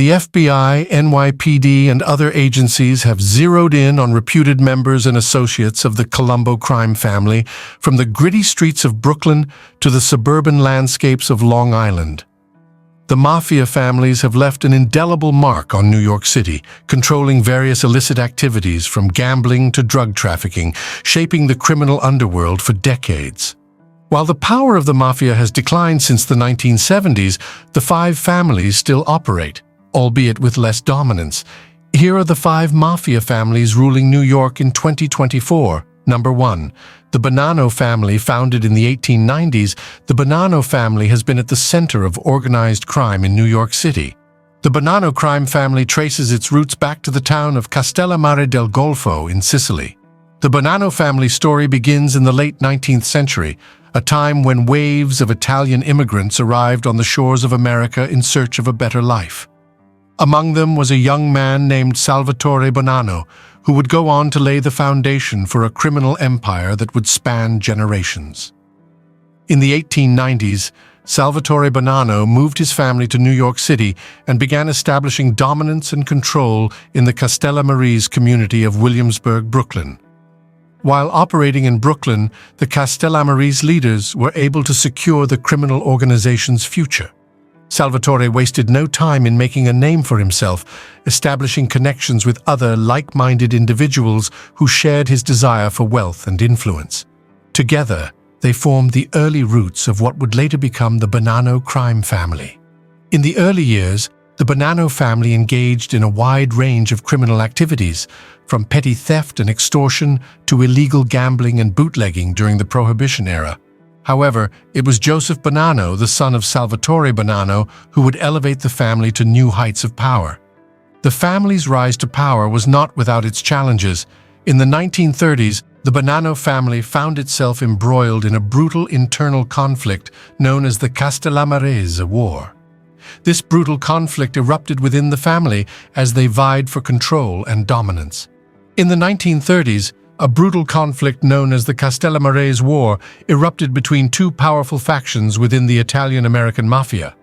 The FBI, NYPD, and other agencies have zeroed in on reputed members and associates of the Colombo crime family, from the gritty streets of Brooklyn to the suburban landscapes of Long Island. The Mafia families have left an indelible mark on New York City, controlling various illicit activities from gambling to drug trafficking, shaping the criminal underworld for decades. While the power of the Mafia has declined since the 1970s, the five families still operate, albeit with less dominance. Here are the five Mafia families ruling New York in 2024. Number 1. The Bonanno Family. Founded in the 1890s, the Bonanno family has been at the center of organized crime in New York City. The Bonanno crime family traces its roots back to the town of Castellammare del Golfo in Sicily. The Bonanno family story begins in the late 19th century, a time when waves of Italian immigrants arrived on the shores of America in search of a better life. Among them was a young man named Salvatore Bonanno, who would go on to lay the foundation for a criminal empire that would span generations. In the 1890s, Salvatore Bonanno moved his family to New York City and began establishing dominance and control in the Castellammare community of Williamsburg, Brooklyn. While operating in Brooklyn, the Castellammare leaders were able to secure the criminal organization's future. Salvatore wasted no time in making a name for himself, establishing connections with other like-minded individuals who shared his desire for wealth and influence. Together, they formed the early roots of what would later become the Bonanno crime family. In the early years, the Bonanno family engaged in a wide range of criminal activities, from petty theft and extortion to illegal gambling and bootlegging during the Prohibition era. However, it was Joseph Bonanno, the son of Salvatore Bonanno, who would elevate the family to new heights of power. The family's rise to power was not without its challenges. In the 1930s, the Bonanno family found itself embroiled in a brutal internal conflict known as the Castellammare War. This brutal conflict erupted within the family as they vied for control and dominance. In the 1930s, a brutal conflict known as the Castellammare War erupted between two powerful factions within the Italian-American Mafia.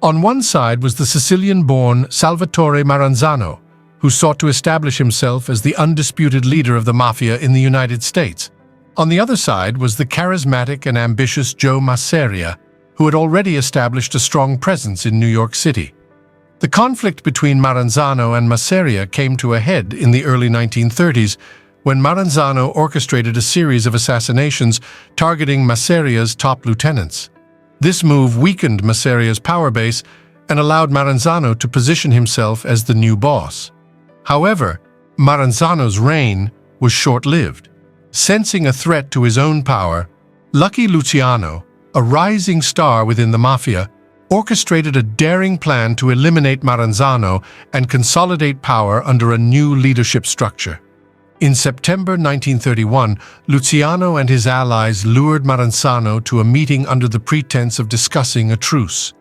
On one side was the Sicilian-born Salvatore Maranzano, who sought to establish himself as the undisputed leader of the Mafia in the United States. On the other side was the charismatic and ambitious Joe Masseria, who had already established a strong presence in New York City. The conflict between Maranzano and Masseria came to a head in the early 1930s, when Maranzano orchestrated a series of assassinations targeting Masseria's top lieutenants. This move weakened Masseria's power base and allowed Maranzano to position himself as the new boss. However, Maranzano's reign was short-lived. Sensing a threat to his own power, Lucky Luciano, a rising star within the Mafia, orchestrated a daring plan to eliminate Maranzano and consolidate power under a new leadership structure. In September 1931, Luciano and his allies lured Maranzano to a meeting under the pretense of discussing a truce.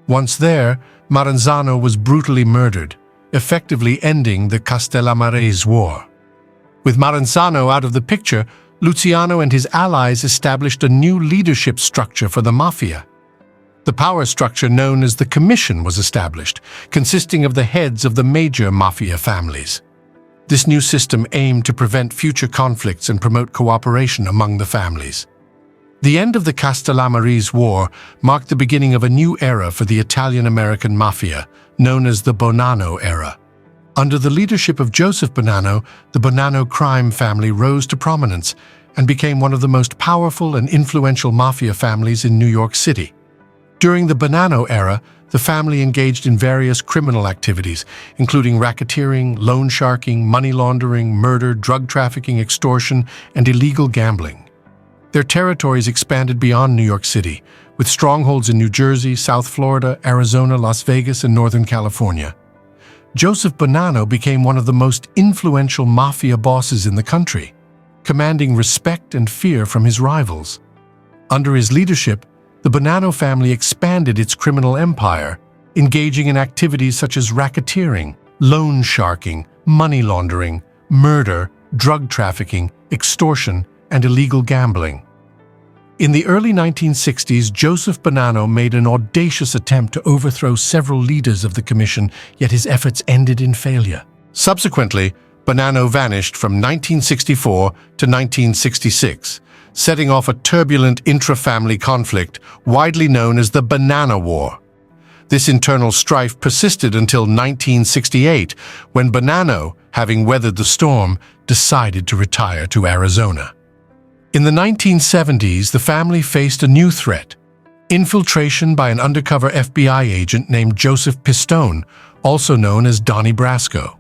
Once there, Maranzano was brutally murdered, effectively ending the Castellammare War. With Maranzano out of the picture, Luciano and his allies established a new leadership structure for the Mafia. The power structure known as the Commission was established, consisting of the heads of the major Mafia families. This new system aimed to prevent future conflicts and promote cooperation among the families. The end of the Castellammare War marked the beginning of a new era for the Italian-American Mafia, known as the Bonanno era. Under the leadership of Joseph Bonanno, the Bonanno crime family rose to prominence and became one of the most powerful and influential Mafia families in New York City. During the Bonanno era, the family engaged in various criminal activities, including racketeering, loan sharking, money laundering, murder, drug trafficking, extortion, and illegal gambling. Their territories expanded beyond New York City, with strongholds in New Jersey, South Florida, Arizona, Las Vegas, and Northern California. Joseph Bonanno became one of the most influential Mafia bosses in the country, commanding respect and fear from his rivals. Under his leadership, the Bonanno family expanded its criminal empire, engaging in activities such as racketeering, loan sharking, money laundering, murder, drug trafficking, extortion, and illegal gambling. In the early 1960s, Joseph Bonanno made an audacious attempt to overthrow several leaders of the commission, yet his efforts ended in failure. Subsequently, Bonanno vanished from 1964 to 1966, setting off a turbulent intra-family conflict widely known as the Bonanno War. This internal strife persisted until 1968, when Bonanno, having weathered the storm, decided to retire to Arizona. In the 1970s, the family faced a new threat: infiltration by an undercover FBI agent named Joseph Pistone, also known as Donnie Brasco.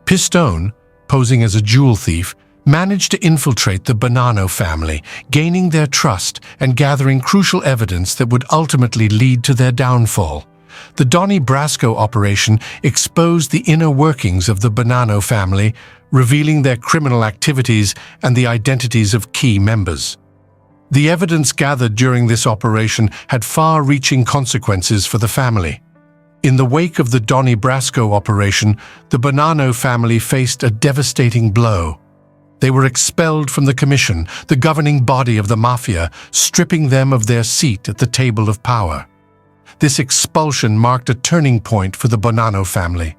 Pistone, posing as a jewel thief, managed to infiltrate the Bonanno family, gaining their trust and gathering crucial evidence that would ultimately lead to their downfall. The Donnie Brasco operation exposed the inner workings of the Bonanno family, revealing their criminal activities and the identities of key members. The evidence gathered during this operation had far-reaching consequences for the family. In the wake of the Donnie Brasco operation, the Bonanno family faced a devastating blow. They were expelled from the commission, the governing body of the Mafia, stripping them of their seat at the table of power. This expulsion marked a turning point for the Bonanno family.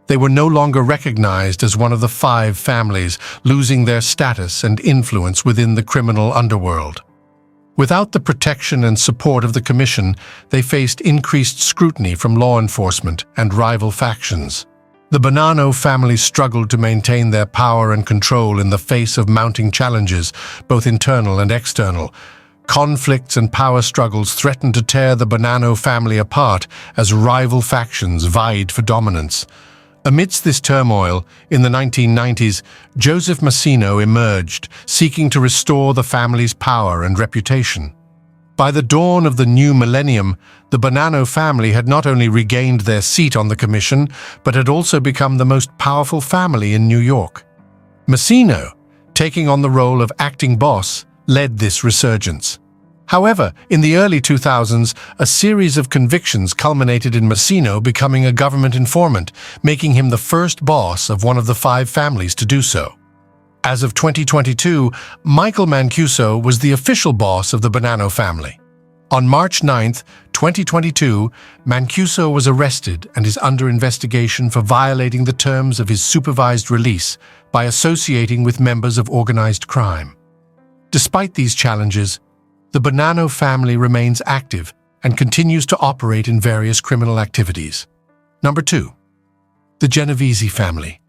They were no longer recognized as one of the 5 families, losing their status and influence within the criminal underworld. Without the protection and support of the commission, they faced increased scrutiny from law enforcement and rival factions. The Bonanno family struggled to maintain their power and control in the face of mounting challenges, both internal and external. Conflicts and power struggles threatened to tear the Bonanno family apart as rival factions vied for dominance. Amidst this turmoil, in the 1990s, Joseph Massino emerged, seeking to restore the family's power and reputation. By the dawn of the new millennium, the Bonanno family had not only regained their seat on the commission, but had also become the most powerful family in New York. Massino, taking on the role of acting boss, led this resurgence. However, in the early 2000s, a series of convictions culminated in Massino becoming a government informant, making him the first boss of one of the 5 families to do so. As of 2022, Michael Mancuso was the official boss of the Bonanno family. On March 9, 2022, Mancuso was arrested and is under investigation for violating the terms of his supervised release by associating with members of organized crime. Despite these challenges, the Bonanno family remains active and continues to operate in various criminal activities. Number 2. The Genovese family.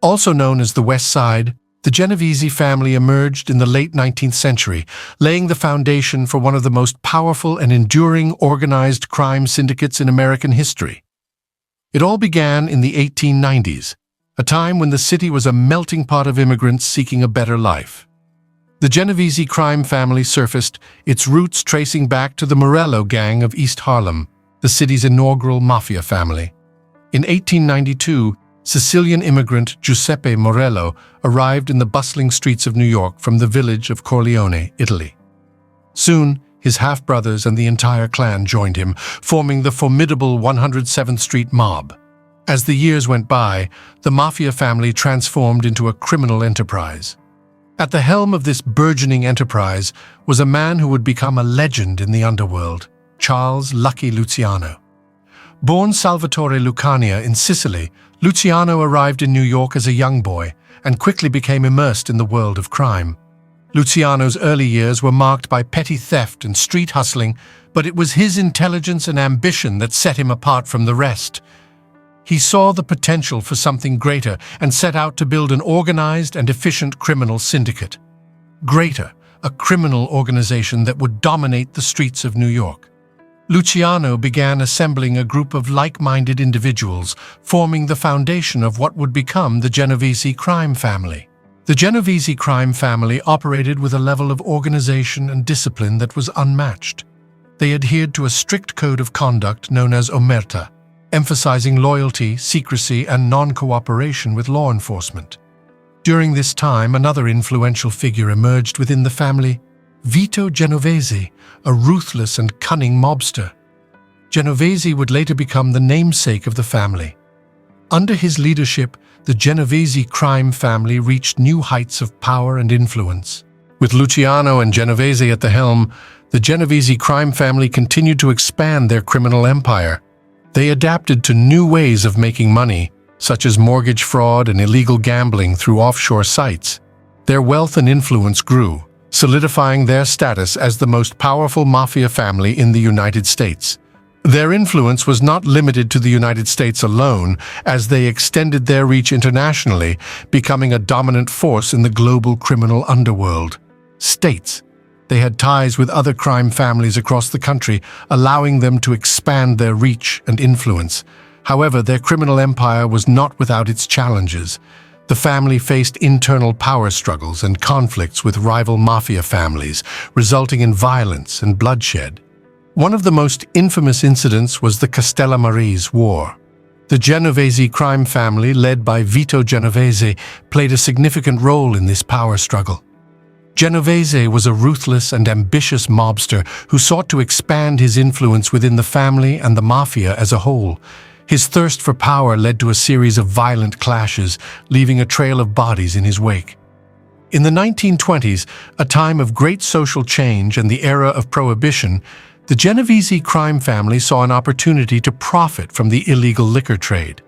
Also known as the West Side, the Genovese family emerged in the late 19th century, laying the foundation for one of the most powerful and enduring organized crime syndicates in American history. It all began in the 1890s, a time when the city was a melting pot of immigrants seeking a better life. The Genovese crime family surfaced, its roots tracing back to the Morello gang of East Harlem, the city's inaugural mafia family. In 1892, Sicilian immigrant Giuseppe Morello arrived in the bustling streets of New York from the village of Corleone, Italy. Soon, his half-brothers and the entire clan joined him, forming the formidable 107th Street Mob. As the years went by, the mafia family transformed into a criminal enterprise. At the helm of this burgeoning enterprise was a man who would become a legend in the underworld, Charles "Lucky" Luciano. Born Salvatore Lucania in Sicily, Luciano arrived in New York as a young boy and quickly became immersed in the world of crime. Luciano's early years were marked by petty theft and street hustling, but it was his intelligence and ambition that set him apart from the rest. He saw the potential for something greater and set out to build an organized and efficient criminal syndicate. Greater, a criminal organization that would dominate the streets of New York. Luciano began assembling a group of like-minded individuals, forming the foundation of what would become the Genovese crime family. The Genovese crime family operated with a level of organization and discipline that was unmatched. They adhered to a strict code of conduct known as omerta, emphasizing loyalty, secrecy, and non-cooperation with law enforcement. During this time, another influential figure emerged within the family, Vito Genovese, a ruthless and cunning mobster. Genovese would later become the namesake of the family. Under his leadership, the Genovese crime family reached new heights of power and influence. With Luciano and Genovese at the helm, the Genovese crime family continued to expand their criminal empire. They adapted to new ways of making money, such as mortgage fraud and illegal gambling through offshore sites. Their wealth and influence grew, solidifying their status as the most powerful mafia family in the United States. Their influence was not limited to the United States alone, as they extended their reach internationally, becoming a dominant force in the global criminal underworld. States. They had ties with other crime families across the country, allowing them to expand their reach and influence. However, their criminal empire was not without its challenges. The family faced internal power struggles and conflicts with rival mafia families, resulting in violence and bloodshed. One of the most infamous incidents was the Castellamarese War. The Genovese crime family, led by Vito Genovese, played a significant role in this power struggle. Genovese was a ruthless and ambitious mobster who sought to expand his influence within the family and the mafia as a whole. His thirst for power led to a series of violent clashes, leaving a trail of bodies in his wake. In the 1920s, a time of great social change and the era of prohibition, the Genovese crime family saw an opportunity to profit from the illegal liquor trade.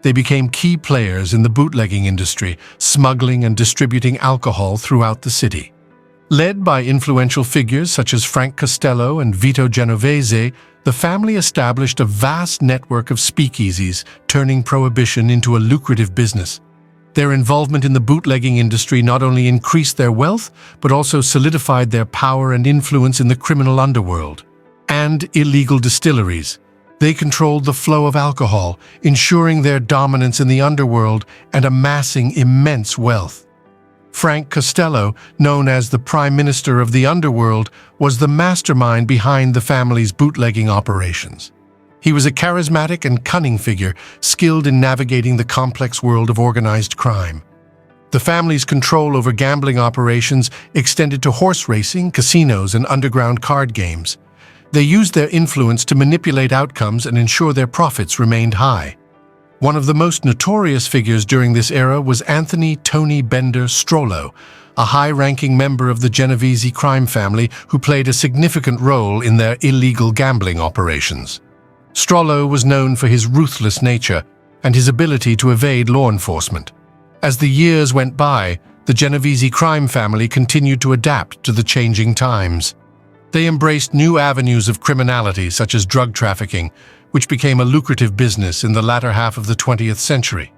They became key players in the bootlegging industry, smuggling and distributing alcohol throughout the city. Led by influential figures such as Frank Costello and Vito Genovese, the family established a vast network of speakeasies, turning prohibition into a lucrative business. Their involvement in the bootlegging industry not only increased their wealth, but also solidified their power and influence in the criminal underworld. And illegal distilleries. They controlled the flow of alcohol, ensuring their dominance in the underworld and amassing immense wealth. Frank Costello, known as the Prime Minister of the Underworld, was the mastermind behind the family's bootlegging operations. He was a charismatic and cunning figure, skilled in navigating the complex world of organized crime. The family's control over gambling operations extended to horse racing, casinos, and underground card games. They used their influence to manipulate outcomes and ensure their profits remained high. One of the most notorious figures during this era was Anthony "Tony" Bender Strollo, a high-ranking member of the Genovese crime family who played a significant role in their illegal gambling operations. Strollo was known for his ruthless nature and his ability to evade law enforcement. As the years went by, the Genovese crime family continued to adapt to the changing times. They embraced new avenues of criminality such as drug trafficking, which became a lucrative business in the latter half of the 20th century.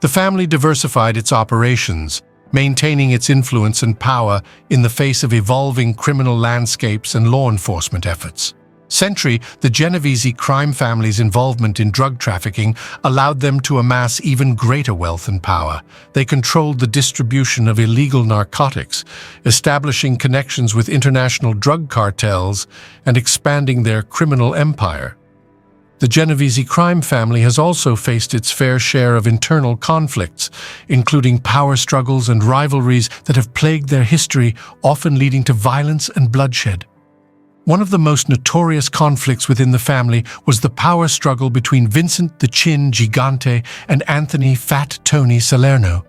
The family diversified its operations, maintaining its influence and power in the face of evolving criminal landscapes and law enforcement efforts. The Genovese crime family's involvement in drug trafficking allowed them to amass even greater wealth and power. They controlled the distribution of illegal narcotics, establishing connections with international drug cartels and expanding their criminal empire. The Genovese crime family has also faced its fair share of internal conflicts, including power struggles and rivalries that have plagued their history, often leading to violence and bloodshed. One of the most notorious conflicts within the family was the power struggle between Vincent the Chin Gigante and Anthony Fat Tony Salerno.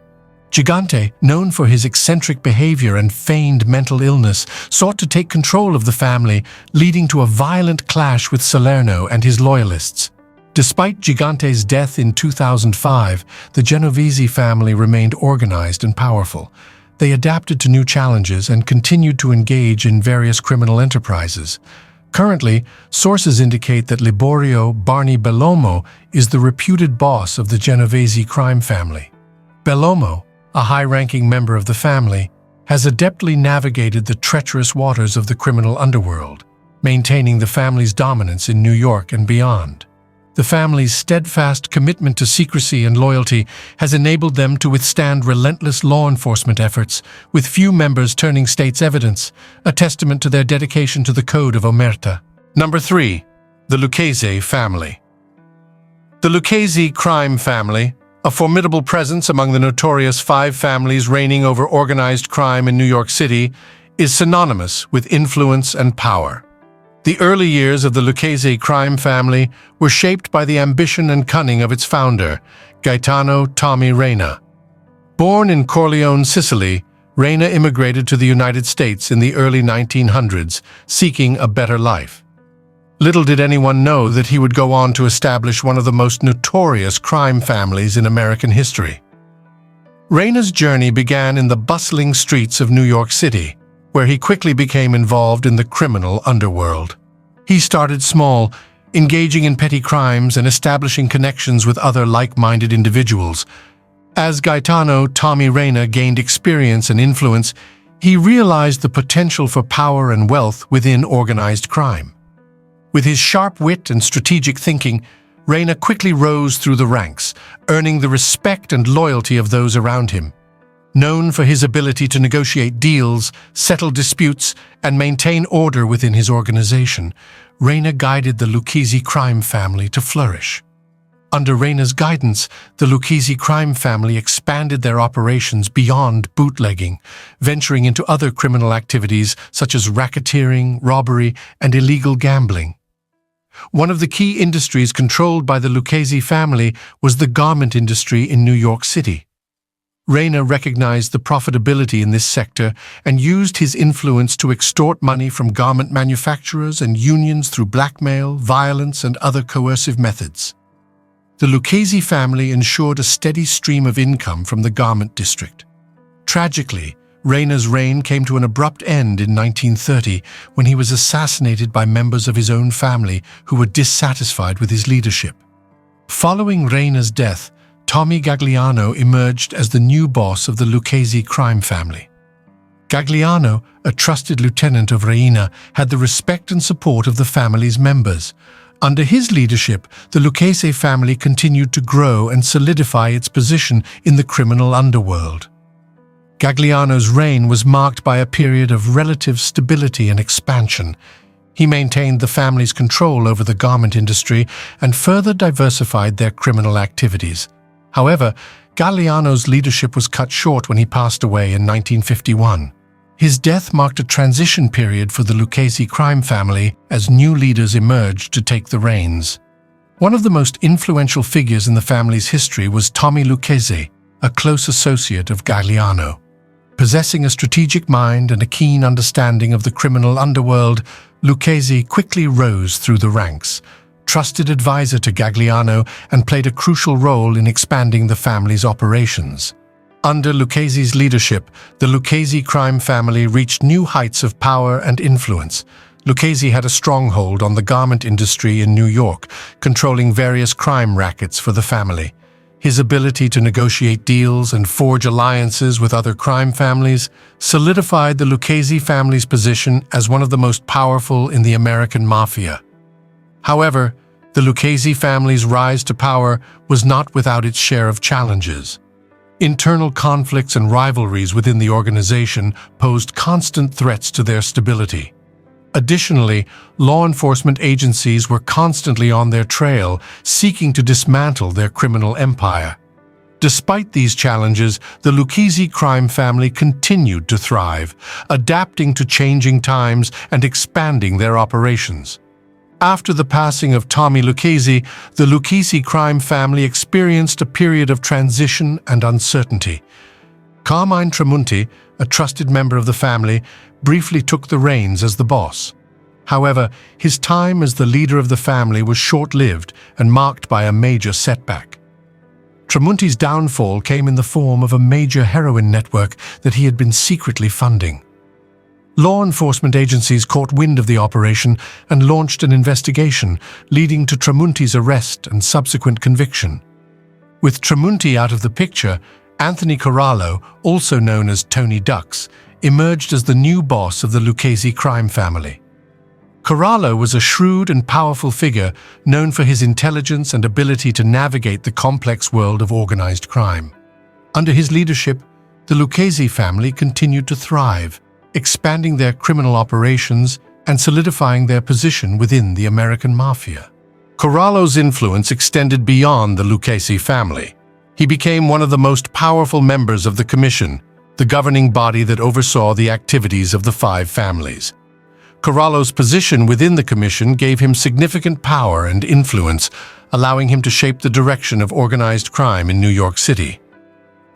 Gigante, known for his eccentric behavior and feigned mental illness, sought to take control of the family, leading to a violent clash with Salerno and his loyalists. Despite Gigante's death in 2005, the Genovese family remained organized and powerful. They adapted to new challenges and continued to engage in various criminal enterprises. Currently, sources indicate that Liborio Barney Bellomo is the reputed boss of the Genovese crime family. Bellomo, a high-ranking member of the family, has adeptly navigated the treacherous waters of the criminal underworld, maintaining the family's dominance in New York and beyond. The family's steadfast commitment to secrecy and loyalty has enabled them to withstand relentless law enforcement efforts, with few members turning state's evidence, a testament to their dedication to the Code of Omerta. Number 3. The Lucchese Family. The Lucchese crime family, a formidable presence among the notorious 5 families reigning over organized crime in New York City, is synonymous with influence and power. The early years of the Lucchese crime family were shaped by the ambition and cunning of its founder, Gaetano Tommy Reina. Born in Corleone, Sicily, Reina immigrated to the United States in the early 1900s, seeking a better life. Little did anyone know that he would go on to establish one of the most notorious crime families in American history. Reina's journey began in the bustling streets of New York City, where he quickly became involved in the criminal underworld. He started small, engaging in petty crimes and establishing connections with other like-minded individuals. As Gaetano Tommy Reina gained experience and influence, he realized the potential for power and wealth within organized crime. With his sharp wit and strategic thinking, Reina quickly rose through the ranks, earning the respect and loyalty of those around him. Known for his ability to negotiate deals, settle disputes, and maintain order within his organization, Reina guided the Lucchese crime family to flourish. Under Reina's guidance, the Lucchese crime family expanded their operations beyond bootlegging, venturing into other criminal activities such as racketeering, robbery, and illegal gambling. One of the key industries controlled by the Lucchese family was the garment industry in New York City. Reina recognized the profitability in this sector and used his influence to extort money from garment manufacturers and unions through blackmail, violence, and other coercive methods. The Lucchese family ensured a steady stream of income from the garment district. Tragically, Reina's reign came to an abrupt end in 1930 when he was assassinated by members of his own family who were dissatisfied with his leadership. Following Reina's death, Tommy Gagliano emerged as the new boss of the Lucchese crime family. Gagliano, a trusted lieutenant of Reina, had the respect and support of the family's members. Under his leadership, the Lucchese family continued to grow and solidify its position in the criminal underworld. Gagliano's reign was marked by a period of relative stability and expansion. He maintained the family's control over the garment industry and further diversified their criminal activities. However, Gagliano's leadership was cut short when he passed away in 1951. His death marked a transition period for the Lucchese crime family as new leaders emerged to take the reins. One of the most influential figures in the family's history was Tommy Lucchese, a close associate of Gagliano. Possessing a strategic mind and a keen understanding of the criminal underworld, Lucchese quickly rose through the ranks, trusted advisor to Gagliano, and played a crucial role in expanding the family's operations. Under Lucchese's leadership, the Lucchese crime family reached new heights of power and influence. Lucchese had a stronghold on the garment industry in New York, controlling various crime rackets for the family. His ability to negotiate deals and forge alliances with other crime families solidified the Lucchese family's position as one of the most powerful in the American Mafia. However, the Lucchese family's rise to power was not without its share of challenges. Internal conflicts and rivalries within the organization posed constant threats to their stability. Additionally, law enforcement agencies were constantly on their trail, seeking to dismantle their criminal empire. Despite these challenges, the Lucchese crime family continued to thrive, adapting to changing times and expanding their operations. After the passing of Tommy Lucchese, the Lucchese crime family experienced a period of transition and uncertainty. Carmine Tramunti, a trusted member of the family, briefly took the reins as the boss. However, his time as the leader of the family was short-lived and marked by a major setback. Tramunti's downfall came in the form of a major heroin network that he had been secretly funding. Law enforcement agencies caught wind of the operation and launched an investigation, leading to Tramunti's arrest and subsequent conviction. With Tramunti out of the picture, Anthony Corallo, also known as Tony Ducks, emerged as the new boss of the Lucchese crime family. Corallo was a shrewd and powerful figure known for his intelligence and ability to navigate the complex world of organized crime. Under his leadership, the Lucchese family continued to thrive, expanding their criminal operations and solidifying their position within the American Mafia. Corallo's influence extended beyond the Lucchese family. He became one of the most powerful members of the Commission, the governing body that oversaw the activities of the five families. Corallo's position within the Commission gave him significant power and influence, allowing him to shape the direction of organized crime in New York City.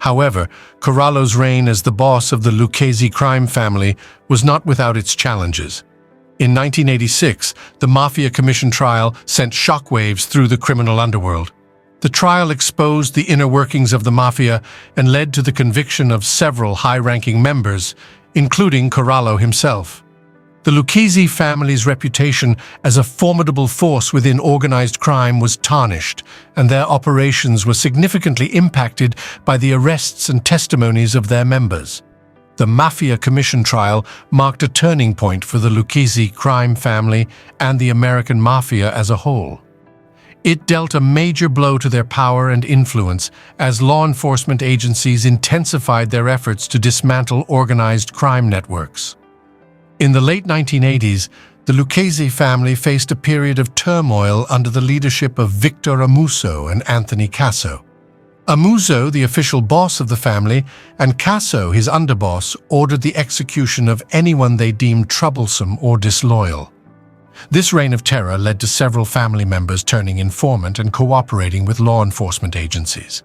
However, Corallo's reign as the boss of the Lucchese crime family was not without its challenges. In 1986, the Mafia Commission trial sent shockwaves through the criminal underworld. The trial exposed the inner workings of the Mafia and led to the conviction of several high-ranking members, including Corallo himself. The Lucchese family's reputation as a formidable force within organized crime was tarnished, and their operations were significantly impacted by the arrests and testimonies of their members. The Mafia Commission trial marked a turning point for the Lucchese crime family and the American Mafia as a whole. It dealt a major blow to their power and influence as law enforcement agencies intensified their efforts to dismantle organized crime networks. In the late 1980s, the Lucchese family faced a period of turmoil under the leadership of Victor Amuso and Anthony Casso. Amuso, the official boss of the family, and Casso, his underboss, ordered the execution of anyone they deemed troublesome or disloyal. This reign of terror led to several family members turning informant and cooperating with law enforcement agencies.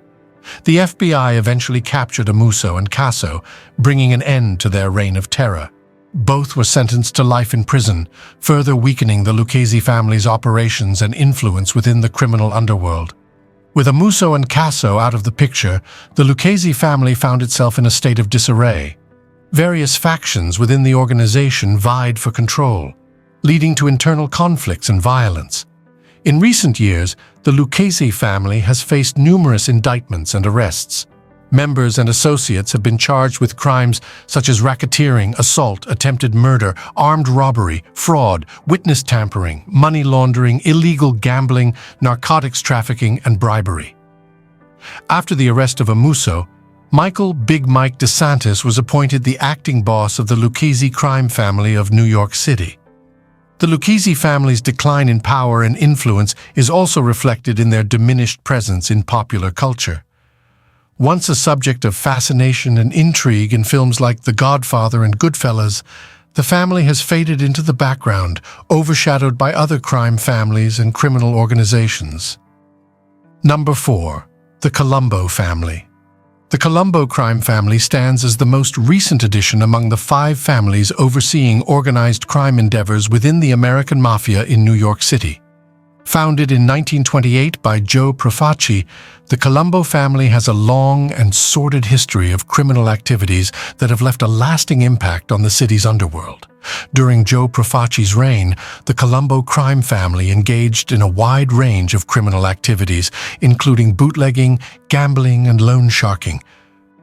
The FBI eventually captured Amuso and Casso, bringing an end to their reign of terror. Both were sentenced to life in prison, further weakening the Lucchese family's operations and influence within the criminal underworld. With Amuso and Casso out of the picture, the Lucchese family found itself in a state of disarray. Various factions within the organization vied for control, leading to internal conflicts and violence. In recent years, the Lucchese family has faced numerous indictments and arrests. Members and associates have been charged with crimes such as racketeering, assault, attempted murder, armed robbery, fraud, witness tampering, money laundering, illegal gambling, narcotics trafficking, and bribery. After the arrest of Amuso, Michael "Big Mike" DeSantis was appointed the acting boss of the Lucchese crime family of New York City. The Lucchese family's decline in power and influence is also reflected in their diminished presence in popular culture. Once a subject of fascination and intrigue in films like The Godfather and Goodfellas, the family has faded into the background, overshadowed by other crime families and criminal organizations. Number 4. The Colombo Family. The Colombo crime family stands as the most recent addition among the 5 families overseeing organized crime endeavors within the American Mafia in New York City. Founded in 1928 by Joe Profaci, the Colombo family has a long and sordid history of criminal activities that have left a lasting impact on the city's underworld. During Joe Profaci's reign, the Colombo crime family engaged in a wide range of criminal activities, including bootlegging, gambling, and loan sharking.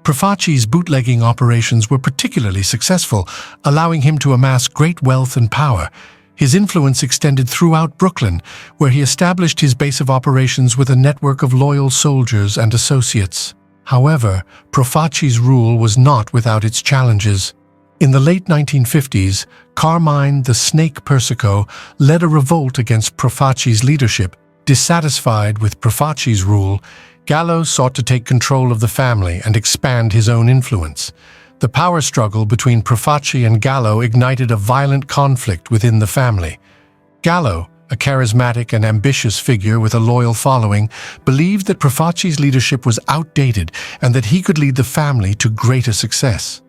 Profaci's bootlegging operations were particularly successful, allowing him to amass great wealth and power. His influence extended throughout Brooklyn, where he established his base of operations with a network of loyal soldiers and associates. However, Profaci's rule was not without its challenges. In the late 1950s, Carmine the Snake Persico led a revolt against Profaci's leadership. Dissatisfied with Profaci's rule, Gallo sought to take control of the family and expand his own influence. The power struggle between Profaci and Gallo ignited a violent conflict within the family. Gallo, a charismatic and ambitious figure with a loyal following, believed that Profaci's leadership was outdated and that he could lead the family to greater success.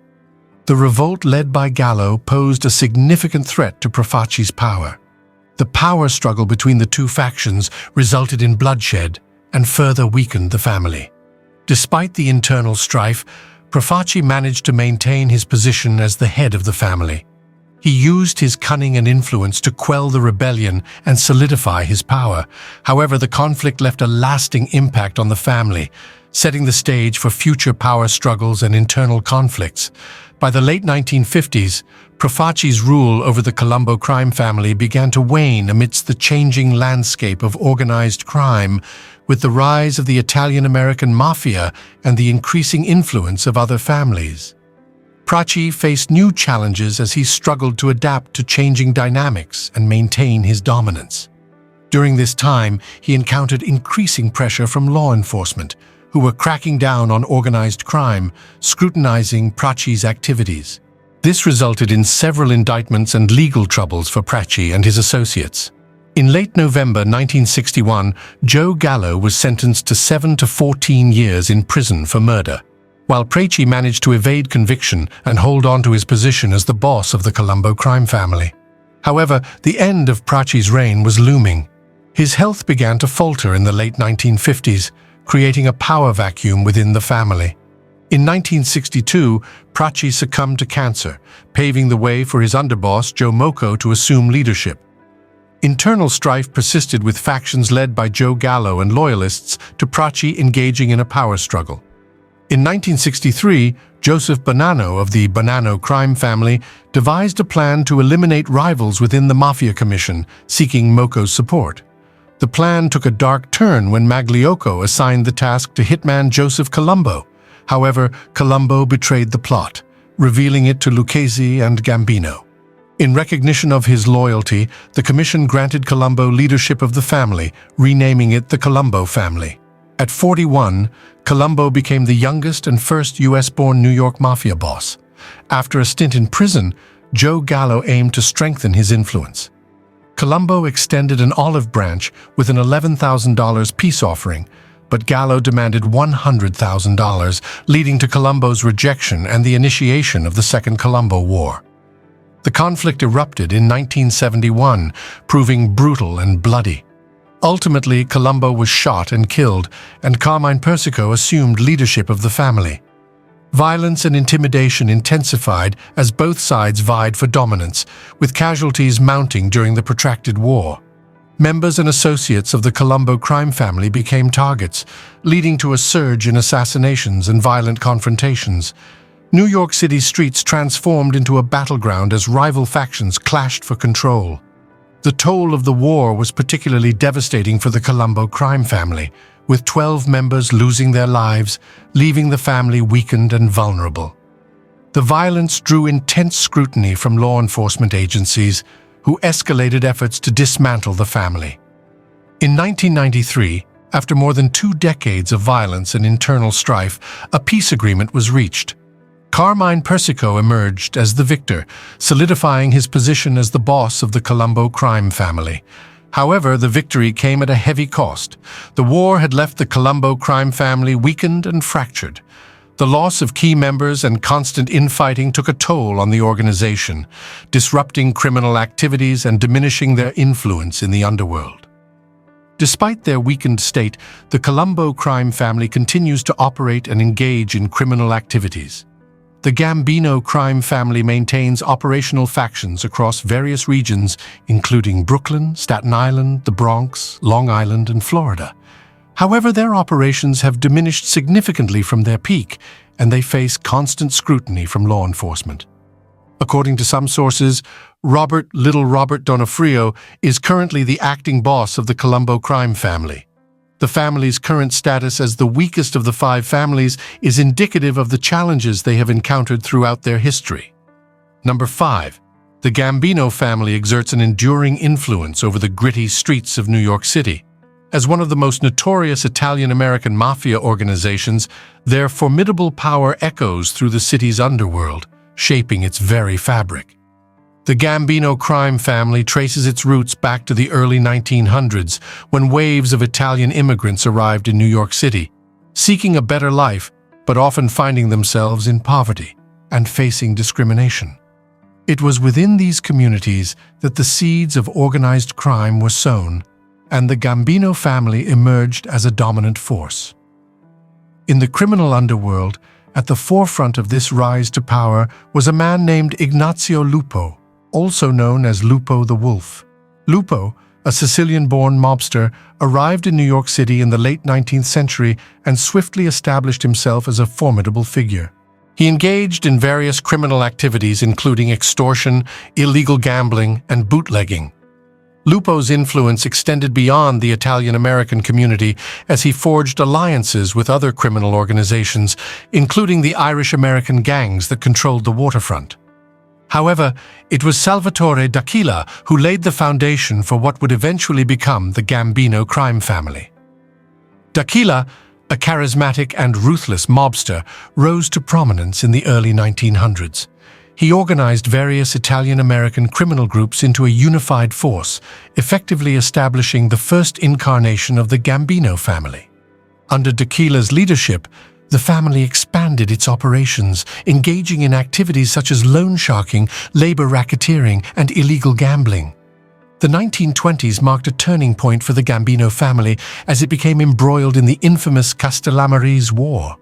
The revolt led by Gallo posed a significant threat to Profaci's power. The power struggle between the two factions resulted in bloodshed and further weakened the family. Despite the internal strife, Profaci managed to maintain his position as the head of the family. He used his cunning and influence to quell the rebellion and solidify his power. However, the conflict left a lasting impact on the family, setting the stage for future power struggles and internal conflicts. By the late 1950s, Profaci's rule over the Colombo crime family began to wane amidst the changing landscape of organized crime, with the rise of the Italian-American Mafia and the increasing influence of other families. Profaci faced new challenges as he struggled to adapt to changing dynamics and maintain his dominance. During this time, he encountered increasing pressure from law enforcement, who were cracking down on organized crime, scrutinizing Profaci's activities. This resulted in several indictments and legal troubles for Profaci and his associates. In late November 1961, Joe Gallo was sentenced to 7 to 14 years in prison for murder. while Preci managed to evade conviction and hold on to his position as the boss of the Colombo crime family. However, the end of Preci's reign was looming. His health began to falter in the late 1950s, creating a power vacuum within the family. In 1962, Preci succumbed to cancer, paving the way for his underboss, Joe Moco, to assume leadership. Internal strife persisted with factions led by Joe Gallo and loyalists to Preci engaging in a power struggle. In 1963, Joseph Bonanno of the Bonanno crime family devised a plan to eliminate rivals within the Mafia Commission, seeking Moco's support. The plan took a dark turn when Magliocco assigned the task to hitman Joseph Colombo. However, Colombo betrayed the plot, revealing it to Lucchese and Gambino. In recognition of his loyalty, the commission granted Colombo leadership of the family, renaming it the Colombo Family. At 41, Colombo became the youngest and first US-born New York Mafia boss. After a stint in prison, Joe Gallo aimed to strengthen his influence. Colombo extended an olive branch with an $11,000 peace offering, but Gallo demanded $100,000, leading to Colombo's rejection and the initiation of the Second Colombo War. The conflict erupted in 1971, proving brutal and bloody. Ultimately, Colombo was shot and killed, and Carmine Persico assumed leadership of the family. Violence and intimidation intensified as both sides vied for dominance, with casualties mounting during the protracted war. Members and associates of the Colombo crime family became targets, leading to a surge in assassinations and violent confrontations. New York City's streets transformed into a battleground as rival factions clashed for control. The toll of the war was particularly devastating for the Colombo crime family, with 12 members losing their lives, leaving the family weakened and vulnerable. The violence drew intense scrutiny from law enforcement agencies, who escalated efforts to dismantle the family. In 1993, after more than 2 decades of violence and internal strife, a peace agreement was reached. Carmine Persico emerged as the victor, solidifying his position as the boss of the Colombo crime family. However, the victory came at a heavy cost. The war had left the Colombo crime family weakened and fractured. The loss of key members and constant infighting took a toll on the organization, disrupting criminal activities and diminishing their influence in the underworld. Despite their weakened state, the Colombo crime family continues to operate and engage in criminal activities. The Gambino crime family maintains operational factions across various regions, including Brooklyn, Staten Island, the Bronx, Long Island, and Florida. However, their operations have diminished significantly from their peak, and they face constant scrutiny from law enforcement. According to some sources, Little Robert Donofrio is currently the acting boss of the Colombo crime family. The family's current status as the weakest of the 5 families is indicative of the challenges they have encountered throughout their history. Number 5. The Gambino family exerts an enduring influence over the gritty streets of New York City. As one of the most notorious Italian-American mafia organizations, their formidable power echoes through the city's underworld, shaping its very fabric. The Gambino crime family traces its roots back to the early 1900s, when waves of Italian immigrants arrived in New York City, seeking a better life, but often finding themselves in poverty and facing discrimination. It was within these communities that the seeds of organized crime were sown, and the Gambino family emerged as a dominant force. In the criminal underworld, at the forefront of this rise to power was a man named Ignazio Lupo, also known as Lupo the Wolf. Lupo, a Sicilian-born mobster, arrived in New York City in the late 19th century and swiftly established himself as a formidable figure. He engaged in various criminal activities including extortion, illegal gambling, and bootlegging. Lupo's influence extended beyond the Italian-American community as he forged alliances with other criminal organizations, including the Irish-American gangs that controlled the waterfront. However, it was Salvatore D'Aquila who laid the foundation for what would eventually become the Gambino crime family. D'Aquila, a charismatic and ruthless mobster, rose to prominence in the early 1900s. He organized various Italian-American criminal groups into a unified force, effectively establishing the first incarnation of the Gambino family. Under D'Aquila's leadership, the family expanded its operations, engaging in activities such as loan sharking, labor racketeering, and illegal gambling. The 1920s marked a turning point for the Gambino family as it became embroiled in the infamous Castellammarese War.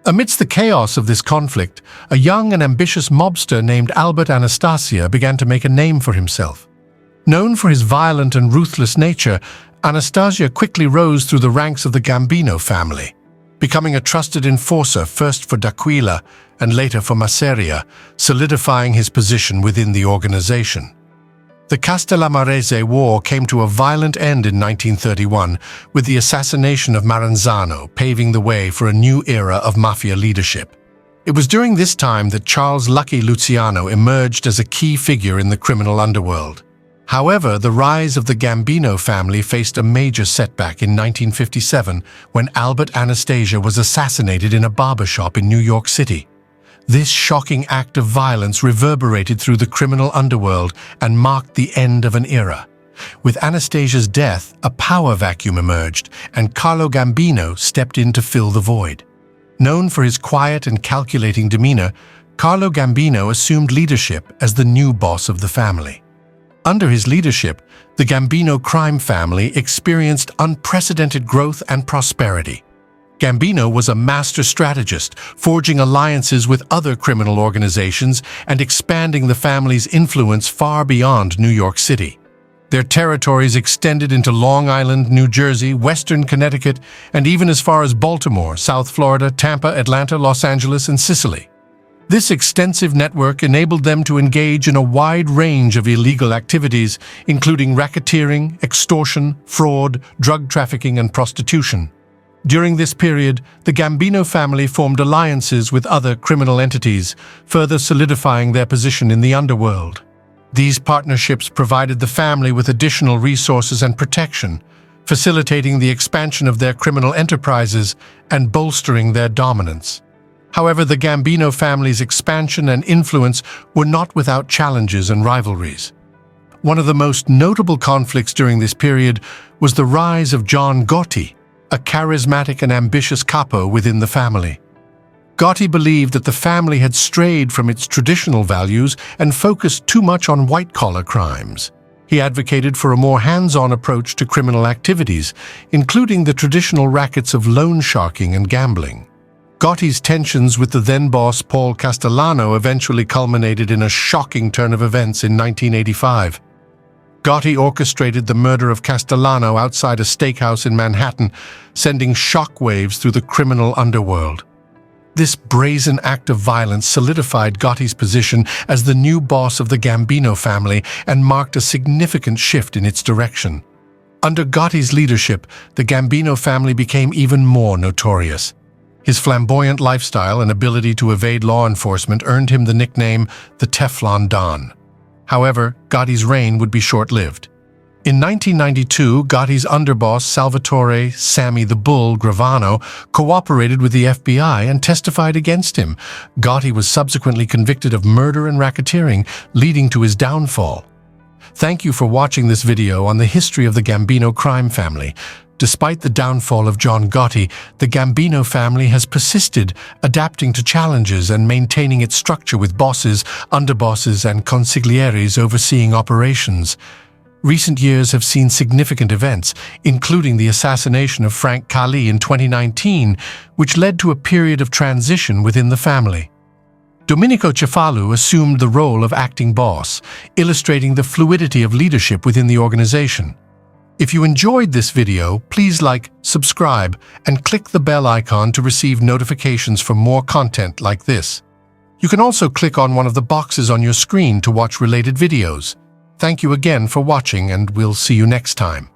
Amidst the chaos of this conflict, a young and ambitious mobster named Albert Anastasia began to make a name for himself. Known for his violent and ruthless nature, Anastasia quickly rose through the ranks of the Gambino family, becoming a trusted enforcer first for D'Aquila and later for Masseria, solidifying his position within the organization. The Castellammarese War came to a violent end in 1931, with the assassination of Maranzano paving the way for a new era of mafia leadership. It was during this time that Charles "Lucky" Luciano emerged as a key figure in the criminal underworld. However, the rise of the Gambino family faced a major setback in 1957 when Albert Anastasia was assassinated in a barbershop in New York City. This shocking act of violence reverberated through the criminal underworld and marked the end of an era. With Anastasia's death, a power vacuum emerged, and Carlo Gambino stepped in to fill the void. Known for his quiet and calculating demeanor, Carlo Gambino assumed leadership as the new boss of the family. Under his leadership, the Gambino crime family experienced unprecedented growth and prosperity. Gambino was a master strategist, forging alliances with other criminal organizations and expanding the family's influence far beyond New York City. Their territories extended into Long Island, New Jersey, Western Connecticut, and even as far as Baltimore, South Florida, Tampa, Atlanta, Los Angeles, and Sicily. This extensive network enabled them to engage in a wide range of illegal activities, including racketeering, extortion, fraud, drug trafficking, and prostitution. During this period, the Gambino family formed alliances with other criminal entities, further solidifying their position in the underworld. These partnerships provided the family with additional resources and protection, facilitating the expansion of their criminal enterprises and bolstering their dominance. However, the Gambino family's expansion and influence were not without challenges and rivalries. One of the most notable conflicts during this period was the rise of John Gotti, a charismatic and ambitious capo within the family. Gotti believed that the family had strayed from its traditional values and focused too much on white-collar crimes. He advocated for a more hands-on approach to criminal activities, including the traditional rackets of loan sharking and gambling. Gotti's tensions with the then-boss Paul Castellano eventually culminated in a shocking turn of events in 1985. Gotti orchestrated the murder of Castellano outside a steakhouse in Manhattan, sending shockwaves through the criminal underworld. This brazen act of violence solidified Gotti's position as the new boss of the Gambino family and marked a significant shift in its direction. Under Gotti's leadership, the Gambino family became even more notorious. His flamboyant lifestyle and ability to evade law enforcement earned him the nickname the Teflon Don. However, Gotti's reign would be short-lived. In 1992, Gotti's underboss Salvatore "Sammy the Bull" Gravano cooperated with the FBI and testified against him. Gotti was subsequently convicted of murder and racketeering, leading to his downfall. Thank you for watching this video on the history of the Gambino crime family. Despite the downfall of John Gotti, the Gambino family has persisted, adapting to challenges and maintaining its structure with bosses, underbosses, and consiglieres overseeing operations. Recent years have seen significant events, including the assassination of Frank Cali in 2019, which led to a period of transition within the family. Domenico Cefalu assumed the role of acting boss, illustrating the fluidity of leadership within the organization. If you enjoyed this video, please like, subscribe, and click the bell icon to receive notifications for more content like this. You can also click on one of the boxes on your screen to watch related videos. Thank you again for watching, and we'll see you next time.